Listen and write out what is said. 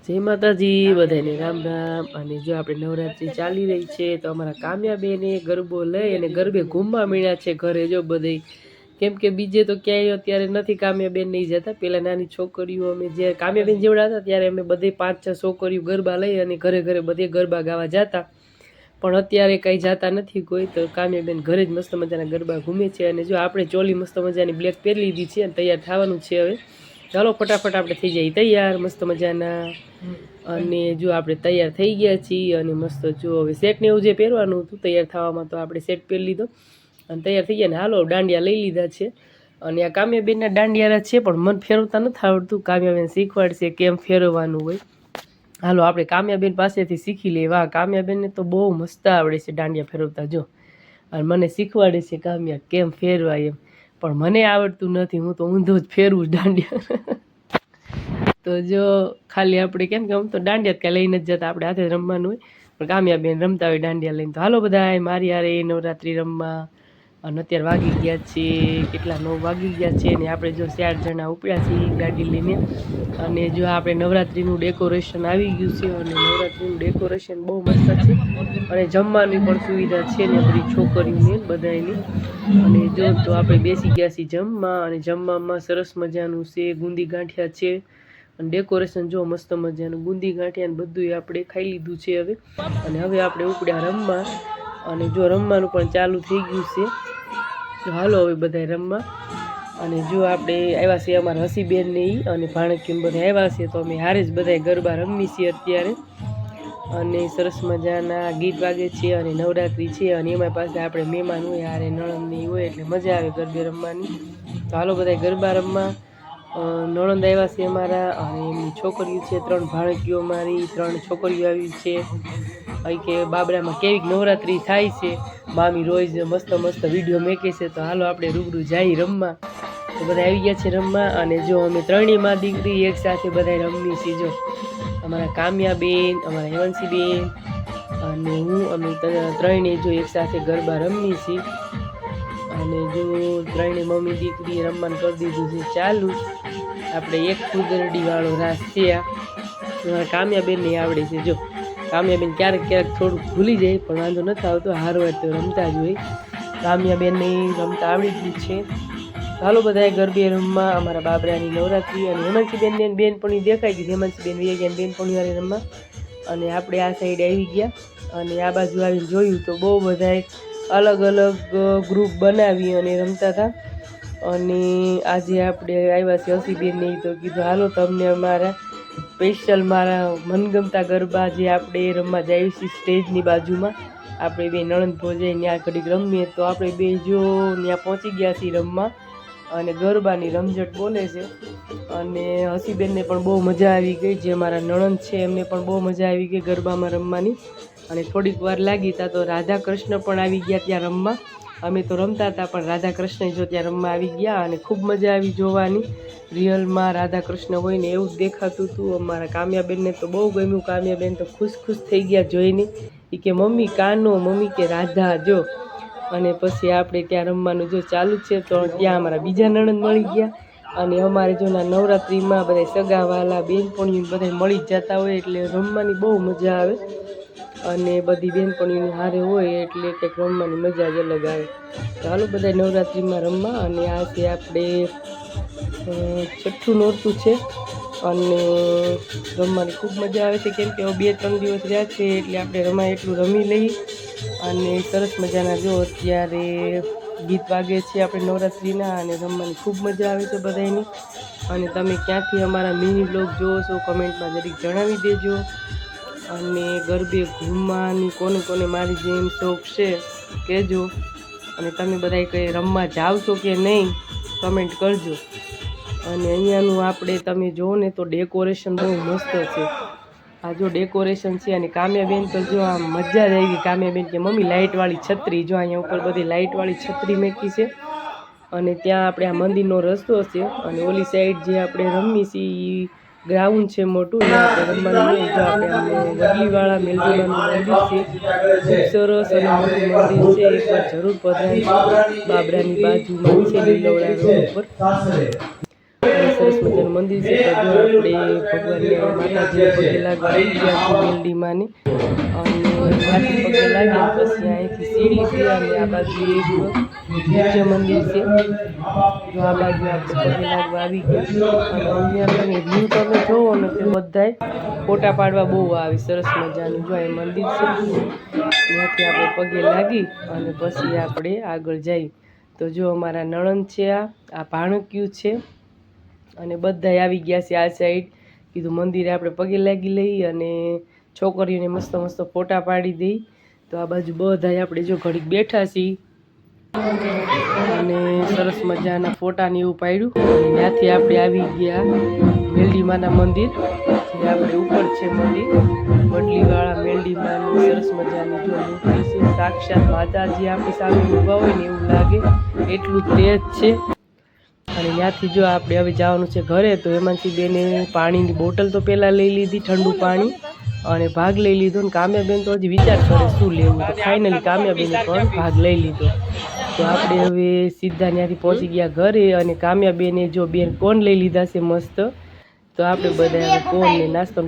જય માતાજી બધાને રામ રામ। અને જો આપણે નવરાત્રી ચાલી રહી છે તો અમારા કામ્યાબેને ગરબો લઈ અને ગરબે ઘૂમવા મળ્યા છે ઘરે જો બધે, કેમ કે બીજે તો ક્યાંય અત્યારે નથી કામ્યાબેન નહીં જતા। પેલા નાની છોકરીઓ અમે જ્યારે કામ્યાબેન જેવડા હતા ત્યારે અમે બધે 5-6 છોકરીઓ ગરબા લઈ અને ઘરે ઘરે બધે ગરબા ગાવા જતા, પણ અત્યારે કંઈ જતા નથી કોઈ। તો કામ્યાબેન ઘરે જ મસ્ત મજાના ગરબા ઘૂમે છે। અને જો આપણે ચોલી મસ્ત મજાની બ્લેક પહેરી લીધી છે અને તૈયાર થવાનું છે હવે। ચાલો ફટાફટ આપણે થઈ જઈએ તૈયાર મસ્ત મજાના। અને જો આપણે તૈયાર થઈ ગયા છીએ અને મસ્ત જો હવે સેટ ને એવું જે પહેરવાનું હતું તૈયાર થવામાં તો આપણે સેટ પહેરી લીધો અને તૈયાર થઈ ગયા ને હાલો દાંડિયા લઈ લીધા છે। અને આ કામ્યાબેનના દાંડિયારા છે પણ મને ફેરવતા નથી આવડતું, કામ્યાબેન શીખવાડશે કેમ ફેરવવાનું હોય। હાલો આપણે કામ્યાબેન પાસેથી શીખી લઈએ। વાહ, કામ્યાબેનને તો બહુ મસ્ત આવડે છે દાંડિયા ફેરવતા જો, અને મને શીખવાડે છે કામ્યા કેમ ફેરવાય એમ, પણ મને આવડતું નથી, હું તો ઊંધો જ ફેરવું દાંડિયા। તો જો ખાલી આપણે કેમ કે આમ તો દાંડિયા કાંઈ લઈને જ જતા, આપણે હાથે રમવાનું હોય, પણ કામ્યાબેન રમતા હોય દાંડિયા લઈને। તો હાલો બધા મારી હારે નવરાત્રિ રમવા। અને અત્યારે વાગી ગયા છે કેટલા 9 વાગી ગયા છે ને આપણે જો 4 જણા ઉપડ્યા છીએ ગાડી લઈને। અને જો આપણે નવરાત્રિનું ડેકોરેશન આવી ગયું છે અને નવરાત્રિનું ડેકોરેશન બહુ મસ્ત છે અને જમવાની પણ સુવિધા છે ને બધી છોકરીઓને બધાની। અને જો તો આપણે બેસી ગયા છીએ જમવા, અને જમવામાં સરસ મજાનું છે ગુંદી ગાંઠિયા છે અને ડેકોરેશન જો મસ્ત મજાનું બુંદી ગાંઠિયા ને બધું આપણે ખાઈ લીધું છે હવે। અને હવે આપણે ઉપડ્યા રમવા, અને જો રમવાનું પણ ચાલુ થઈ ગયું છે। તો હાલો હવે બધા રમવા। અને જો આપણે આવ્યા છીએ અમારા હસીબેન ને ઈ અને ભાણકીને બધા આવ્યા છે, તો અમે હારે જ બધા ગરબા રમી છીએ અત્યારે। અને સરસ મજાના ગીત વાગે છે અને નવરાત્રિ છે અને એમાં પાસે આપણે મહેમાન હોય હારે નણંદની હોય એટલે મજા આવે ગરબે રમવાની। તો હાલો બધા ગરબા રમવા। નણંદ આવ્યા છે અમારા અને એમની છોકરીઓ છે, 3 ભાણકીઓ મારી 3 છોકરીઓ આવી છે। અહીં કે બાબરામાં કેવી નવરાત્રિ થાય છે, મામી રોજ મસ્ત મસ્ત વિડીયો મેકે છે। તો હાલો આપણે રૂબરૂ જઈ રમવા। તો બધા આવી ગયા છે રમવા। અને જો અમે 3 માં દીકરી એક સાથે બધા રમીએ છીએ જો, અમારા કામ્યાબેન, અમારા હેમાંશીબેન અને હું, અમે 3 જો એક સાથે ગરબા રમીએ છીએ। અને જો 3 મમ્મી દીકરી રમવાનું કરી દીધું છે ચાલુ। આપણે એક કુદરડી વાળો રાસ છે આ કામ્યાબેન ને આવડે છે જો, કામ્યાબેન ક્યારેક ક્યારેક થોડુંક ભૂલી જાય પણ વાંધો નથી આવતો, હારવાર તો રમતા જ હોય। કામ્યાબેનને રમતા આવડી ગયું છે। ચાલો બધા ગરબે રમવા અમારા બાબરાની નવરાત્રિ। અને હેમાંશીબેનને બેનપણી દેખાઈ ગઈ, હેમાંશીબેન વહી ગયા બેનપણી વાળે રમવા। અને આપણે આ સાઈડ આવી ગયા અને આ બાજુ આવીને જોયું તો બહુ બધા અલગ અલગ ગ્રુપ બનાવી અને રમતા હતા। અને આજે આપણે આવ્યા છે હસીબેન નહીં તો કીધું હાલો તમને અમારા સ્પેશિયલ મારા મનગમતા ગરબા જે આપણે રમવા જઈએ છીએ સ્ટેજની બાજુમાં, આપણે બે નણંદ ભોજાઈ ત્યાં ઘડીક રમીએ। તો આપણે બે જો ત્યાં પહોંચી ગયા છીએ રમવા અને ગરબાની રમઝટ બોલે છે। અને હસીબેનને પણ બહુ મજા આવી ગઈ, જે મારા નણંદ છે એમને પણ બહુ મજા આવી ગઈ ગરબામાં રમવાની। અને થોડીક વાર લાગી ત્યાં તો રાધા કૃષ્ણ પણ આવી ગયા ત્યાં રમવા। અમે તો રમતા હતા પણ રાધા કૃષ્ણ જો ત્યાં રમવા આવી ગયા અને ખૂબ મજા આવી જોવાની। રિયલમાં રાધા કૃષ્ણ હોય ને એવું જ દેખાતું હતું। અમારા કામ્યાબેનને તો બહુ ગમ્યું, કામ્યાબેન તો ખુશ થઈ ગયા જોઈને, એ કે મમ્મી કાનો, મમ્મી કે રાધા જો। અને પછી આપણે ત્યાં રમવાનું જો ચાલુ છે, તો ત્યાં અમારા બીજા નણંદ મળી ગયા। અને અમારે જો નવરાત્રિમાં બધા સગાવાલા બેનપણીઓ બધા મળી જ જતા હોય એટલે રમવાની બહુ મજા આવે। અને બધી બેનપણીઓની હારે હોય એટલે કંઈક રમવાની મજા જ અલગ આવે। તો હાલો બધા નવરાત્રિમાં રમવા। અને આ છે આપણે 6ઠું નોરતું છે અને રમવાની ખૂબ મજા આવે છે, કેમ કે 2-3 દિવસ રહ્યા છે એટલે આપણે રમાય એટલું રમી લઈએ। અને સરસ મજાના જો અત્યારે ગીત વાગે છે આપણે નવરાત્રિના અને રમવાની ખૂબ મજા આવે છે બધાની। અને તમે ક્યાંથી અમારા મિની બ્લોગ જોવો છો કમેન્ટમાં જરીક જણાવી દેજો। અને ગરબે ઘૂમવાની કોને કોને મારી જેમ શોખ છે કહેજો। અને તમે બધા કંઈ રમવા જાઓ છો કે નહીં કમેન્ટ કરજો। અને અહીંયાનું આપણે તમે જુઓ ને તો ડેકોરેશન બહુ મસ્ત છે। આ જો ડેકોરેશન છે અને કામ્યાબેન તો જો આમ મજા જ આવી। કામ્યાબેન કે મમ્મી લાઇટવાળી છત્રી જો, અહીંયા ઉપર બધી લાઇટવાળી છત્રી મૂકી છે। અને ત્યાં આપણે આ મંદિરનો રસ્તો છે અને ઓલી સાઈડ જે આપણે રમી છીએ ગ્રાઉન્ડ છે મોટું, ત્યાં આપણે રમવાનું હોય। જો આપણે વડલીવાળા મેલડીમાનું મંદિર છે, ખૂબ સરસ અને મોટું મંદિર છે, એકવાર જરૂર પધારજો। બાબરાની બાજુમાં છે લીલવડા રોડ ઉપર। અને સરસ સરસ મજાનું મંદિર છે. તો જો આપણે ભગવાનને માતાજીને પગે લાગવા આવી ગયા છીએ મેલડીમાંને, અને ત્યાંથી પગે લાગી પછી અહીંથી સીડી છે અને આ બાજુ એક બીજું મંદિર છે. જો આ બાજુ આપણે પગે લાગવા આવી ગયા અને અહીંયા તમે વ્યૂ તમે જોવો ને તે બધાય ફોટા પાડવા બહુ આવે સરસ મજાનું. જો એ મંદિર છે, ત્યાંથી આપણે પગે લાગી અને પછી આપણે આગળ જઈ. તો જો અમારા નણંદ છે, આ ભાણક્યું છે અને બધાય આવી ગયા છે આ સાઈડ. કીધું મંદિરે આપણે પગે લાગી લઈ અને છોકરીઓને મસ્ત મસ્ત ફોટા પાડી દઈ. તો આ બાજુ બધાય આપણે જો ઘડીક બેઠા છીએ અને સરસ મજાના ફોટા ને એવું પાડ્યું. ત્યાંથી આપણે આવી ગયા મેલડીમાના મંદિર, જે આપણે ઉપર છે મંદિર વડલીવાળા મેલડીમાનું. સરસ મજાની જો મૂર્તિ છે, સાક્ષાત માતાજી આપણી સામે ઊભા હોય ને એવું લાગે, એટલું તેજ છે. અને ત્યાંથી જો આપણે હવે જવાનું છે ઘરે. તો એમાંથી બેને પાણીની બોટલ તો પહેલાં લઈ લીધી, ઠંડુ પાણી, અને ભાગ લઈ લીધો. ને કામ્યાબેન તો હજી વિચાર કરે શું લેવું, તો ફાઇનલી કામ્યાબેને પણ ભાગ લઈ લીધો. તો આપણે હવે સીધા ત્યાંથી પહોંચી ગયા ઘરે, અને કામ્યાબેને જો બેન કોન લઈ લીધા છે મસ્ત. તો આપણે બધા કોનને નાસ્તો